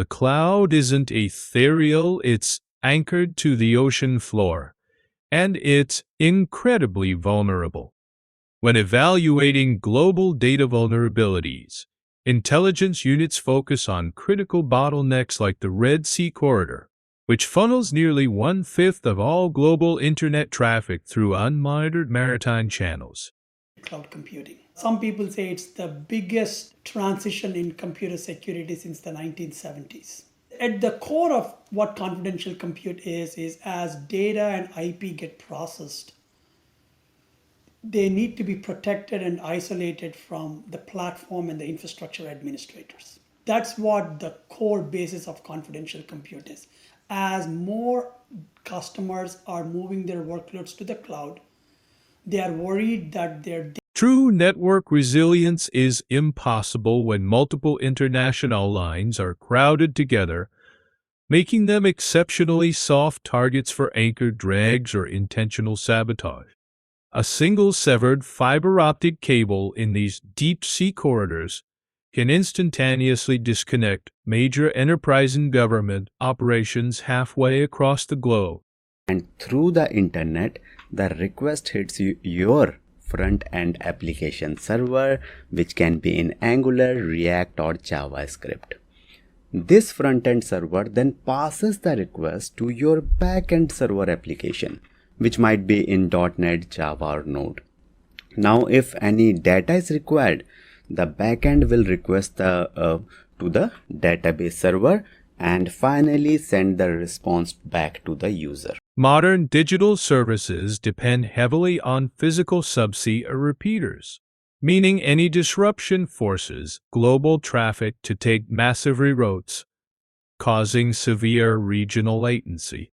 The cloud isn't ethereal, it's anchored to the ocean floor, and it's incredibly vulnerable. When evaluating global data vulnerabilities, intelligence units focus on critical bottlenecks like the Red Sea corridor, which funnels nearly one-fifth of all global internet traffic through unmonitored maritime channels. Cloud computing. Some people say it's the biggest transition in computer security since the 1970s. At the core of what confidential compute is as data and IP get processed, they need to be protected and isolated from the platform and the infrastructure administrators. That's what the core basis of confidential compute is. As more customers are moving their workloads to the cloud, they are worried that their True network resilience is impossible when multiple international lines are crowded together, making them exceptionally soft targets for anchor drags or intentional sabotage. A single severed fiber optic cable in these deep-sea corridors can instantaneously disconnect major enterprise and government operations halfway across the globe. And through the internet, the request hits your front-end application server, which can be in Angular, React, or JavaScript. This front-end server then passes the request to your back-end server application, which might be in .NET, Java, or Node. Now, if any data is required, the backend will request to the database server and finally send the response back to the user. Modern digital services depend heavily on physical subsea repeaters, meaning any disruption forces global traffic to take massive reroutes, causing severe regional latency.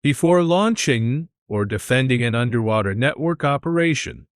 Before launching or defending an underwater network operation,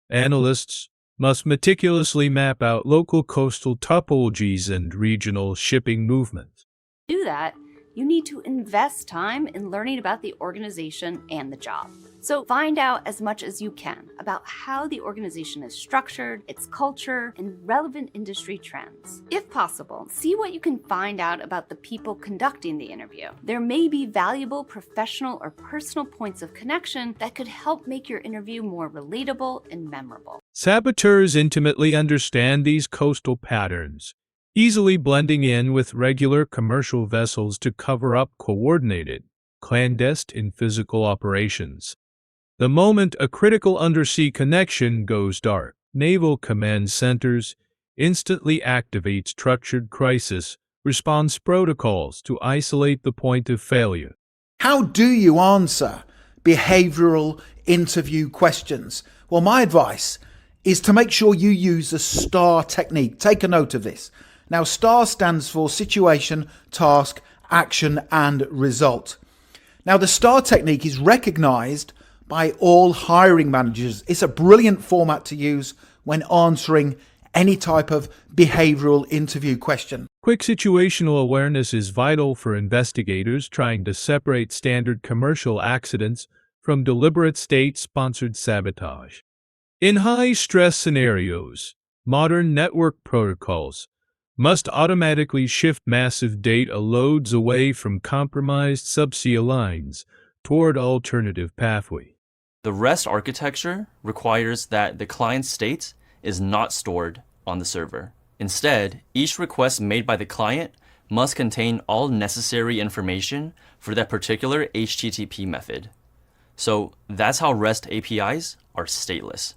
analysts must meticulously map out local coastal topologies and regional shipping movements. To do that, you need to invest time in learning about the organization and the job. So find out as much as you can about how the organization is structured, its culture, and relevant industry trends. If possible, see what you can find out about the people conducting the interview. There may be valuable professional or personal points of connection that could help make your interview more relatable and memorable. Saboteurs intimately understand these coastal patterns, easily blending in with regular commercial vessels to cover up coordinated, clandestine physical operations. The moment a critical undersea connection goes dark, Naval Command Centers instantly activate structured crisis response protocols to isolate the point of failure. How do you answer behavioral interview questions? Well, my advice is to make sure you use the STAR technique. Take a note of this. Now, STAR stands for situation, task, action, and result. Now, the STAR technique is recognized by all hiring managers. It's a brilliant format to use when answering any type of behavioral interview question. Quick situational awareness is vital for investigators trying to separate standard commercial accidents from deliberate state-sponsored sabotage. In high-stress scenarios, modern network protocols must automatically shift massive data loads away from compromised subsea lines toward alternative pathways. The REST architecture requires that the client state is not stored on the server. Instead, each request made by the client must contain all necessary information for that particular HTTP method. So that's how REST APIs are stateless.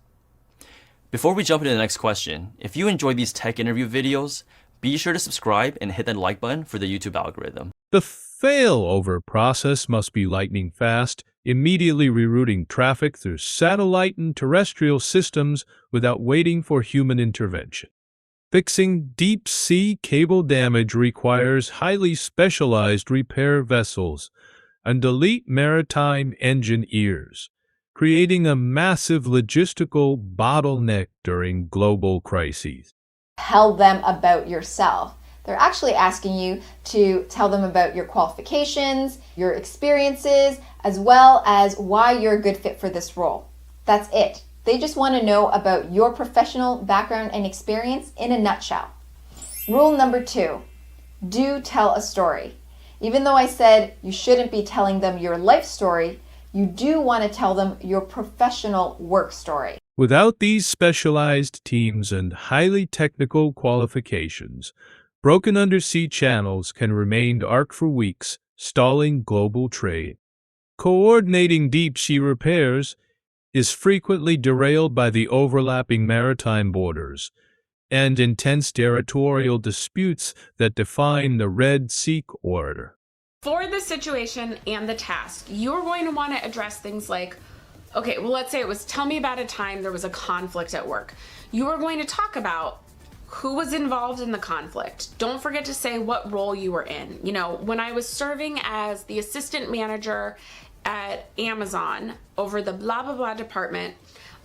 Before we jump into the next question, if you enjoy these tech interview videos, be sure to subscribe and hit that like button for the YouTube algorithm. The failover process must be lightning fast, immediately rerouting traffic through satellite and terrestrial systems without waiting for human intervention. Fixing deep-sea cable damage requires highly specialized repair vessels and elite maritime engineers, creating a massive logistical bottleneck during global crises. Tell them about yourself. They're actually asking you to tell them about your qualifications, your experiences, as well as why you're a good fit for this role. That's it. They just want to know about your professional background and experience in a nutshell. Rule number 2, Do tell a story. Even though I said you shouldn't be telling them your life story, you do want to tell them your professional work story. Without these specialized teams and highly technical qualifications, broken undersea channels can remain dark for weeks, stalling global trade. Coordinating deep-sea repairs is frequently derailed by the overlapping maritime borders and intense territorial disputes that define the Red Sea corridor. For the situation and the task, you're going to want to address things like, okay, well, let's say it was, tell me about a time there was a conflict at work. You are going to talk about who was involved in the conflict. Don't forget to say what role you were in. You know, when I was serving as the assistant manager at Amazon over the blah, blah, blah department,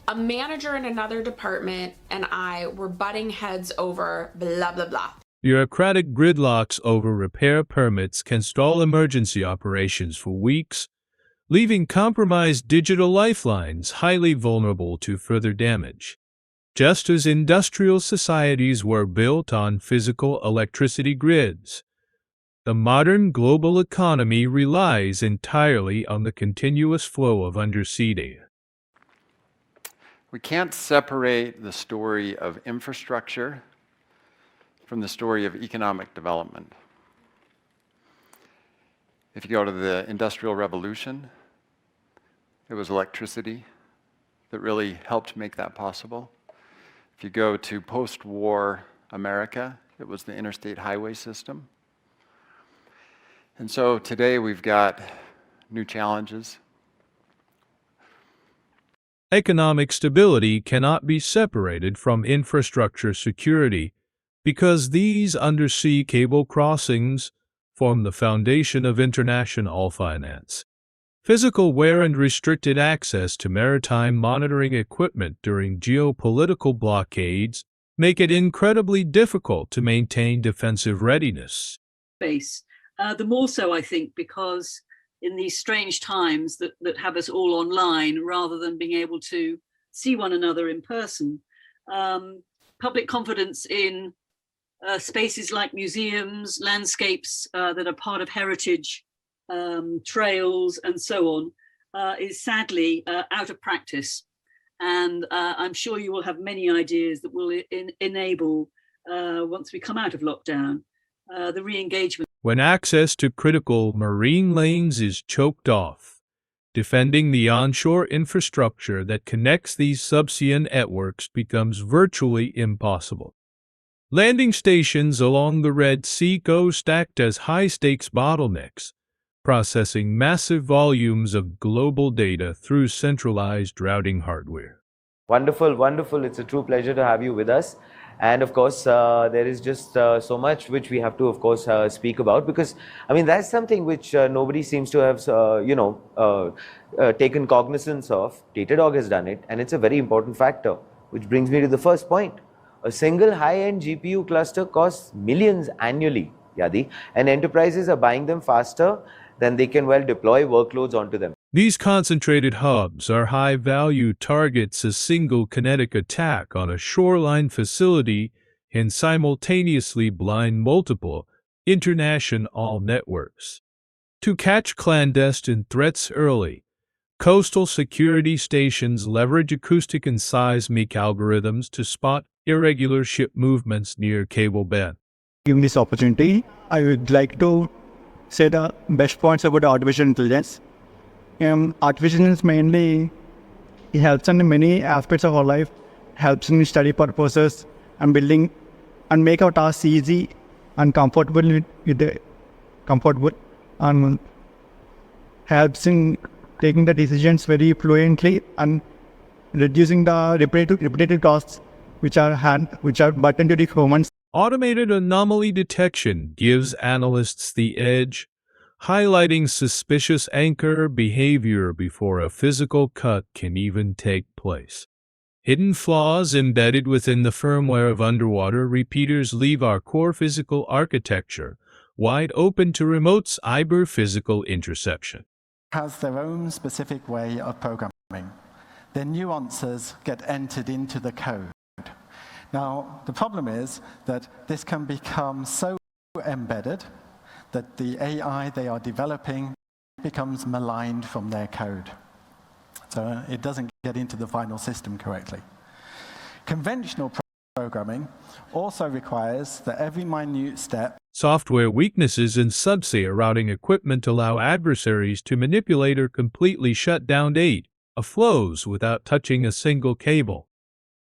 a manager in another department and I were butting heads over blah, blah, blah. Bureaucratic gridlocks over repair permits can stall emergency operations for weeks, leaving compromised digital lifelines highly vulnerable to further damage. Just as industrial societies were built on physical electricity grids, the modern global economy relies entirely on the continuous flow of undersea data. We can't separate the story of infrastructure from the story of economic development. If you go to the Industrial Revolution, it was electricity that really helped make that possible. If you go to post-war America, it was the interstate highway system. And so today we've got new challenges. Economic stability cannot be separated from infrastructure security because these undersea cable crossings form the foundation of international finance. Physical wear and restricted access to maritime monitoring equipment during geopolitical blockades make it incredibly difficult to maintain defensive readiness. The more so, I think, because in these strange times that have us all online rather than being able to see one another in person, public confidence in spaces like museums, landscapes that are part of heritage, trails and so on, is sadly out of practice. And I'm sure you will have many ideas that will enable, once we come out of lockdown, the re-engagement. When access to critical marine lanes is choked off, defending the onshore infrastructure that connects these subsea networks becomes virtually impossible. Landing stations along the Red Sea coast act as high-stakes bottlenecks, processing massive volumes of global data through centralized routing hardware. Wonderful, wonderful. It's a true pleasure to have you with us. And of course, there is just so much which we have to, of course, speak about, because, I mean, that's something which nobody seems to have, taken cognizance of. Datadog has done it, and it's a very important factor, which brings me to the first point. A single high-end GPU cluster costs millions annually, Yadi, and enterprises are buying them faster than they can well deploy workloads onto them. These concentrated hubs are high-value targets. A single kinetic attack on a shoreline facility can simultaneously blind multiple international networks. To catch clandestine threats early, coastal security stations leverage acoustic and seismic algorithms to spot irregular ship movements near cable bed. Given this opportunity, I would like to say the best points about artificial intelligence. Artificial intelligence mainly, it helps in many aspects of our life, helps in study purposes and building and make our tasks easy and comfortable and helps in taking the decisions very fluently and reducing the repetitive tasks which are burden to the humans. Automated anomaly detection gives analysts the edge, highlighting suspicious anchor behavior before a physical cut can even take place. Hidden flaws embedded within the firmware of underwater repeaters leave our core physical architecture wide open to remote cyber-physical interception. Has their own specific way of programming. Their nuances get entered into the code. Now, the problem is that this can become so embedded that the AI they are developing becomes maligned from their code. So it doesn't get into the final system correctly. Conventional programming also requires that every minute step. Software weaknesses in subsea routing equipment allow adversaries to manipulate or completely shut down data flows without touching a single cable.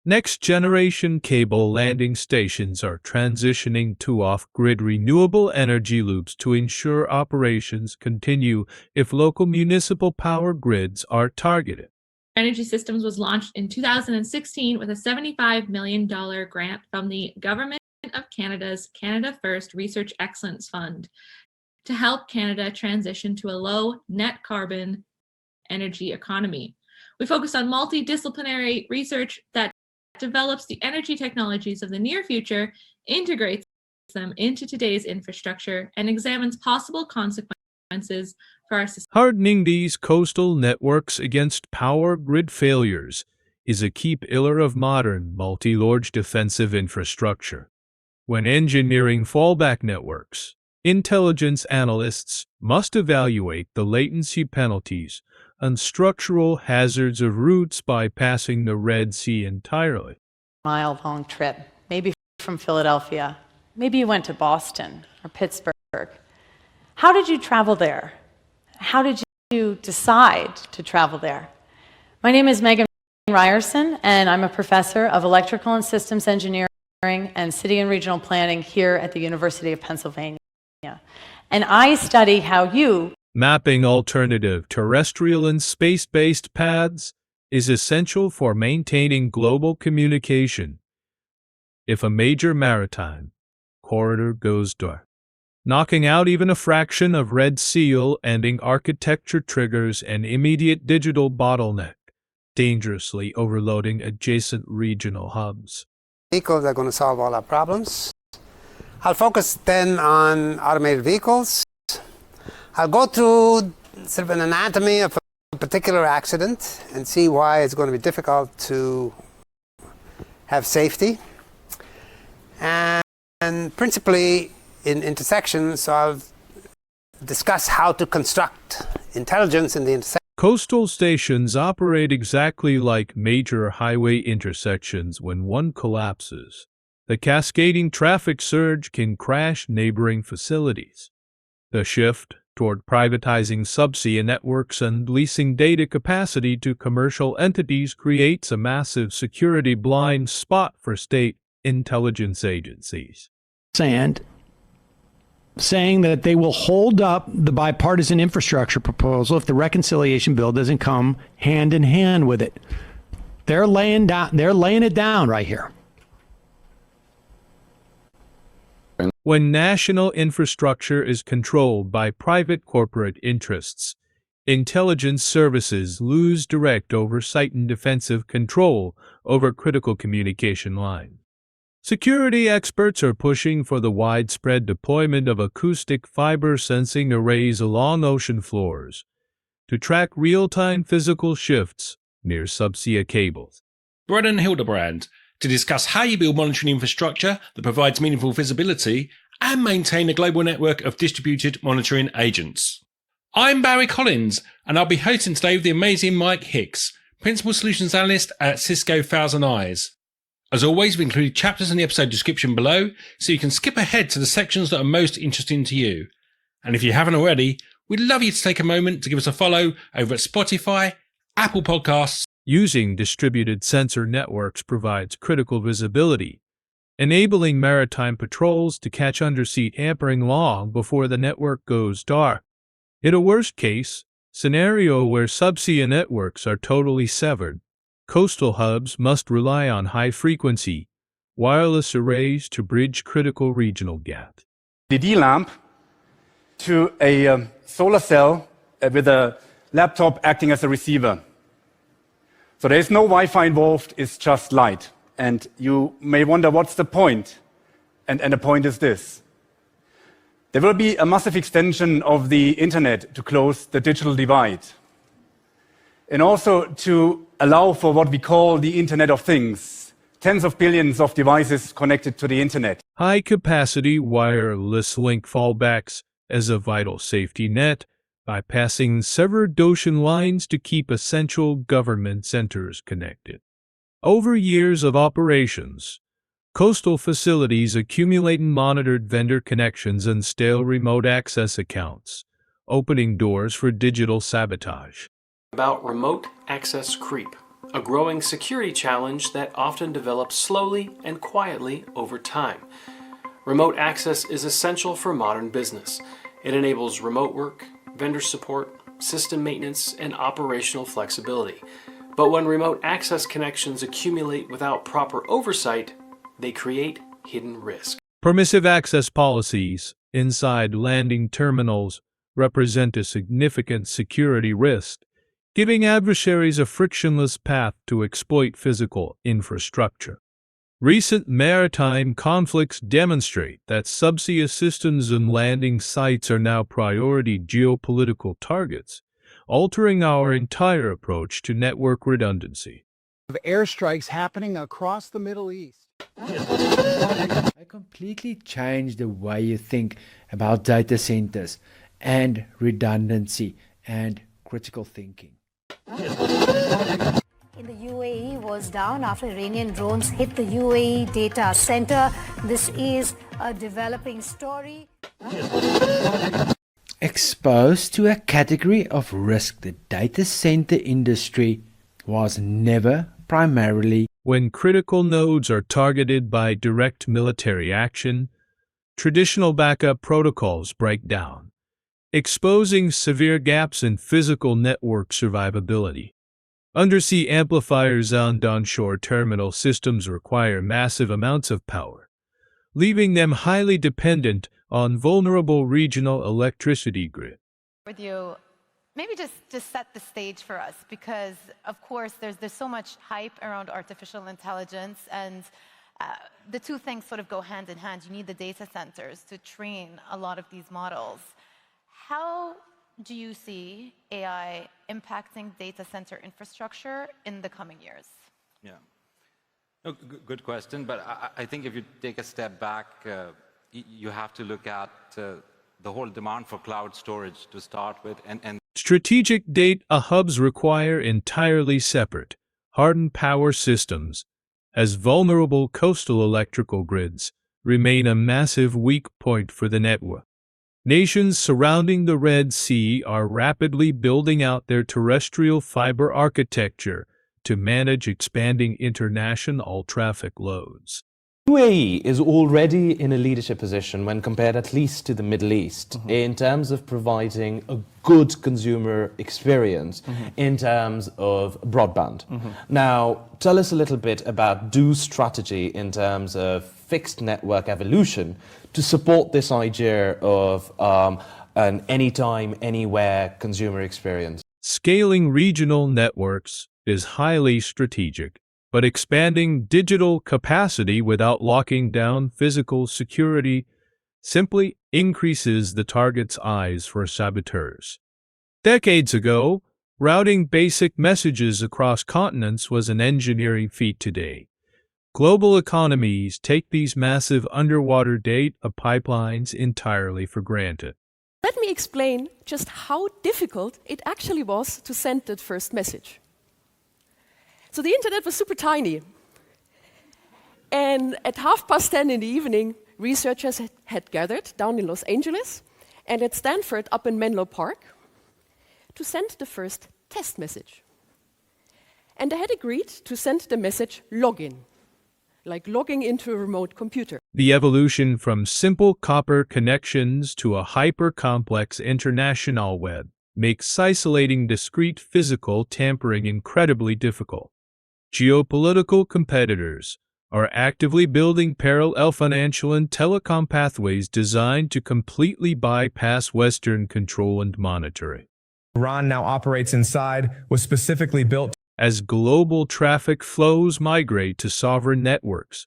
Next-generation cable landing stations are transitioning to off-grid renewable energy loops to ensure operations continue if local municipal power grids are targeted. Energy Systems was launched in 2016 with a $75 million grant from the Government of Canada's Canada First Research Excellence Fund to help Canada transition to a low net carbon energy economy. We focus on multidisciplinary research that develops the energy technologies of the near future, integrates them into today's infrastructure, and examines possible consequences for our society. Hardening these coastal networks against power grid failures is a key pillar of modern multi-large defensive infrastructure. When engineering fallback networks, intelligence analysts must evaluate the latency penalties and structural hazards of routes bypassing the Red Sea entirely. Mile-long trip, maybe from Philadelphia. Maybe you went to Boston or Pittsburgh. How did you travel there? How did you decide to travel there? My name is Megan Ryerson, and I'm a professor of electrical and systems engineering and city and regional planning here at the University of Pennsylvania. And I study how you Mapping alternative terrestrial and space-based paths is essential for maintaining global communication. If a major maritime corridor goes dark, knocking out even a fraction of Red Seal ending architecture triggers an immediate digital bottleneck, dangerously overloading adjacent regional hubs. Vehicles are going to solve all our problems. I'll focus then on automated vehicles. I'll go through sort of an anatomy of a particular accident and see why it's going to be difficult to have safety. And principally in intersections, I'll discuss how to construct intelligence in the intersection. Coastal stations operate exactly like major highway intersections. When one collapses, the cascading traffic surge can crash neighboring facilities. The shift toward privatizing subsea networks and leasing data capacity to commercial entities creates a massive security blind spot for state intelligence agencies. Saying that they will hold up the bipartisan infrastructure proposal if the reconciliation bill doesn't come hand in hand with it. They're laying it down right here. When national infrastructure is controlled by private corporate interests, intelligence services lose direct oversight and defensive control over critical communication lines. Security experts are pushing for the widespread deployment of acoustic fiber sensing arrays along ocean floors to track real-time physical shifts near subsea cables. Brennan Hildebrand, to discuss how you build monitoring infrastructure that provides meaningful visibility and maintain a global network of distributed monitoring agents. I'm Barry Collins, and I'll be hosting today with the amazing Mike Hicks, Principal Solutions Analyst at Cisco Thousand Eyes. As always, we've included chapters in the episode description below, so you can skip ahead to the sections that are most interesting to you. And if you haven't already, we'd love you to take a moment to give us a follow over at Spotify, Apple Podcasts. Using distributed sensor networks provides critical visibility, enabling maritime patrols to catch undersea tampering long before the network goes dark. In a worst-case scenario where subsea networks are totally severed, coastal hubs must rely on high-frequency, wireless arrays to bridge critical regional gaps. LED lamp to a solar cell with a laptop acting as a receiver. So there is no Wi-Fi involved, it's just light. And you may wonder, what's the point? And the point is this. There will be a massive extension of the internet to close the digital divide. And also to allow for what we call the Internet of Things, tens of billions of devices connected to the internet. High-capacity wireless link fallbacks as a vital safety net, bypassing severed ocean lines to keep essential government centers connected. Over years of operations, coastal facilities accumulate and monitored vendor connections and stale remote access accounts, opening doors for digital sabotage. About remote access creep, a growing security challenge that often develops slowly and quietly over time. Remote access is essential for modern business. It enables remote work, vendor support, system maintenance, and operational flexibility. But when remote access connections accumulate without proper oversight, they create hidden risk. Permissive access policies inside landing terminals represent a significant security risk, giving adversaries a frictionless path to exploit physical infrastructure. Recent maritime conflicts demonstrate that subsea systems and landing sites are now priority geopolitical targets, altering our entire approach to network redundancy. Of airstrikes happening across the Middle East. I completely changed the way you think about data centers and redundancy and critical thinking. In the UAE was down after Iranian drones hit the UAE data center. This is a developing story. Exposed to a category of risk the data center industry was never primarily. When critical nodes are targeted by direct military action, traditional backup protocols break down, exposing severe gaps in physical network survivability. Undersea amplifiers and onshore terminal systems require massive amounts of power, leaving them highly dependent on vulnerable regional electricity grid. With you, maybe just set the stage for us, because of course there's so much hype around artificial intelligence, and the two things sort of go hand in hand. You need the data centers to train a lot of these models. How do you see AI impacting data center infrastructure in the coming years? Yeah, no, good question. But I think if you take a step back, you have to look at the whole demand for cloud storage to start with. And strategic data hubs require entirely separate, hardened power systems, as vulnerable coastal electrical grids remain a massive weak point for the network. Nations surrounding the Red Sea are rapidly building out their terrestrial fiber architecture to manage expanding international traffic loads. UAE is already in a leadership position when compared at least to the Middle East in terms of providing a good consumer experience in terms of broadband. Now, tell us a little bit about DO's strategy in terms of fixed network evolution to support this idea of an anytime, anywhere consumer experience. Scaling regional networks is highly strategic, but expanding digital capacity without locking down physical security simply increases the target's eyes for saboteurs. Decades ago, routing basic messages across continents was an engineering feat. Today, global economies take these massive underwater data pipelines entirely for granted. Let me explain just how difficult it actually was to send that first message. So the internet was super tiny. And at 10:30 in the evening, researchers had gathered down in Los Angeles and at Stanford up in Menlo Park to send the first test message. And they had agreed to send the message login, like logging into a remote computer. The evolution from simple copper connections to a hyper-complex international web makes isolating discrete physical tampering incredibly difficult. Geopolitical competitors are actively building parallel financial and telecom pathways designed to completely bypass Western control and monitoring. Iran now operates inside was specifically built. As global traffic flows migrate to sovereign networks,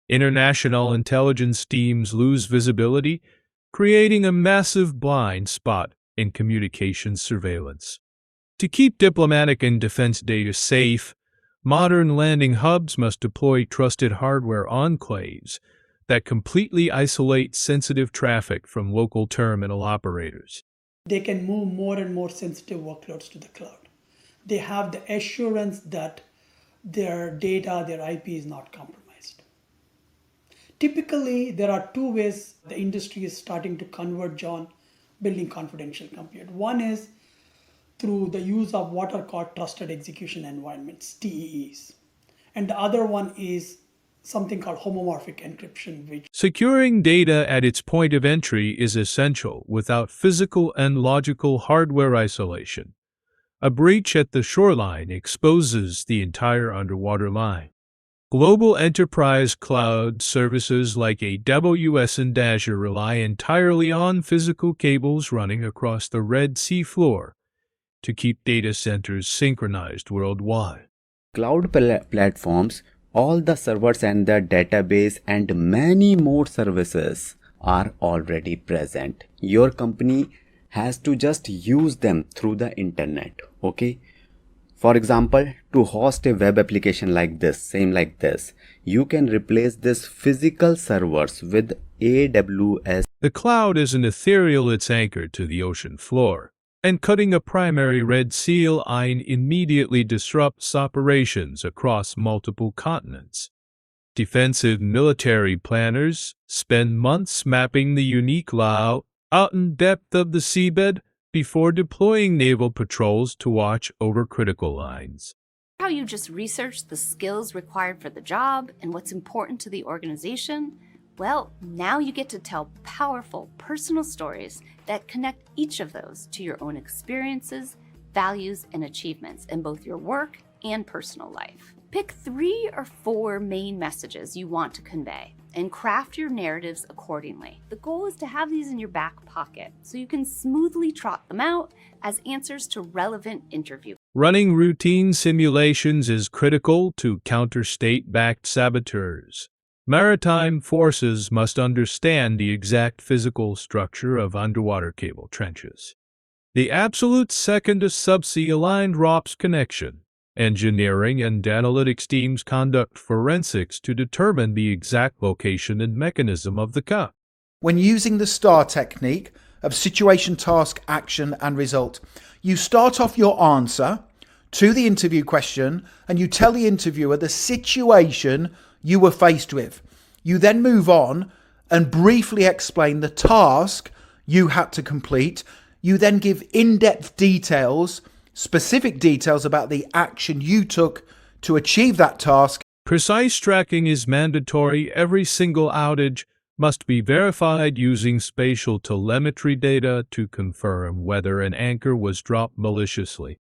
international intelligence teams lose visibility, creating a massive blind spot in communications surveillance. To keep diplomatic and defense data safe, Modern landing hubs must deploy trusted hardware enclaves that completely isolate sensitive traffic from local terminal operators. They can move more and more sensitive workloads to the cloud. They have the assurance that their data, their IP is not compromised. Typically, there are two ways the industry is starting to converge on building confidential compute. One is through the use of what are called trusted execution environments, TEEs. And the other one is something called homomorphic encryption, which Securing data at its point of entry is essential without physical and logical hardware isolation. A breach at the shoreline exposes the entire underwater line. Global enterprise cloud services like AWS and Azure rely entirely on physical cables running across the Red Sea floor to keep data centers synchronized worldwide. Cloud platforms, all the servers and the database and many more services are already present. Your company has to just use them through the internet. Okay. For example, to host a web application like this, same like this, you can replace this physical servers with AWS. The cloud isn't ethereal, it's anchored to the ocean floor, and cutting a primary Red Sea line immediately disrupts operations across multiple continents. Defensive military planners spend months mapping the unique layout out in depth of the seabed before deploying naval patrols to watch over critical lines. How you just research the skills required for the job and what's important to the organization? Well, now you get to tell powerful personal stories that connect each of those to your own experiences, values, and achievements in both your work and personal life. Pick 3 or 4 main messages you want to convey and craft your narratives accordingly. The goal is to have these in your back pocket so you can smoothly trot them out as answers to relevant interview. Running routine simulations is critical to counter state-backed saboteurs. Maritime forces must understand the exact physical structure of underwater cable trenches. The absolute second a subsea-aligned ROPS connection. Engineering and analytics teams conduct forensics to determine the exact location and mechanism of the cut. When using the STAR technique of situation, task, action, and result, you start off your answer to the interview question and you tell the interviewer the situation you were faced with. You then move on and briefly explain the task you had to complete. You then give in-depth details, specific details about the action you took to achieve that task. Precise tracking is mandatory. Every single outage must be verified using spatial telemetry data to confirm whether an anchor was dropped maliciously.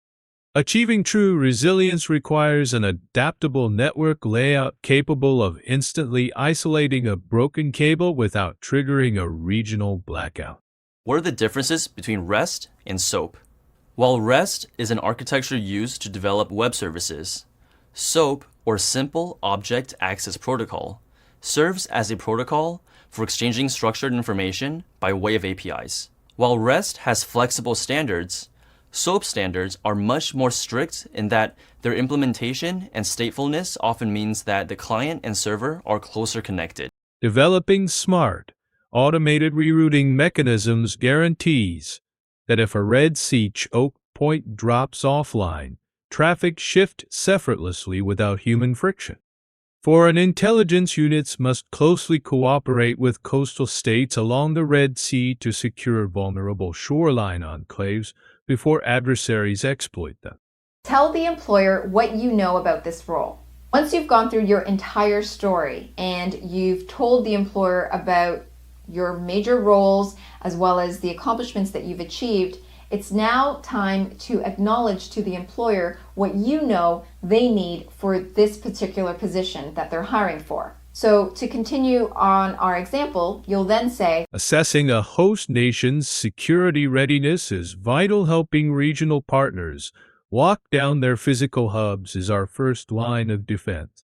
Achieving true resilience requires an adaptable network layout capable of instantly isolating a broken cable without triggering a regional blackout. What are the differences between REST and SOAP? While REST is an architecture used to develop web services, SOAP, or Simple Object Access Protocol, serves as a protocol for exchanging structured information by way of APIs. While REST has flexible standards, SOAP standards are much more strict in that their implementation and statefulness often means that the client and server are closer connected. Developing smart, automated rerouting mechanisms guarantees that if a Red Sea choke point drops offline, traffic shifts effortlessly without human friction. Foreign intelligence units must closely cooperate with coastal states along the Red Sea to secure vulnerable shoreline enclaves before adversaries exploit them. Tell the employer what you know about this role. Once you've gone through your entire story and you've told the employer about your major roles as well as the accomplishments that you've achieved, it's now time to acknowledge to the employer what you know they need for this particular position that they're hiring for. So to continue on our example, you'll then say, assessing a host nation's security readiness is vital. Helping regional partners lock down their physical hubs is our first line of defense.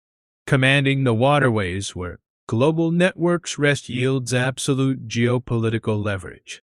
Commanding the waterways where global networks rest yields absolute geopolitical leverage.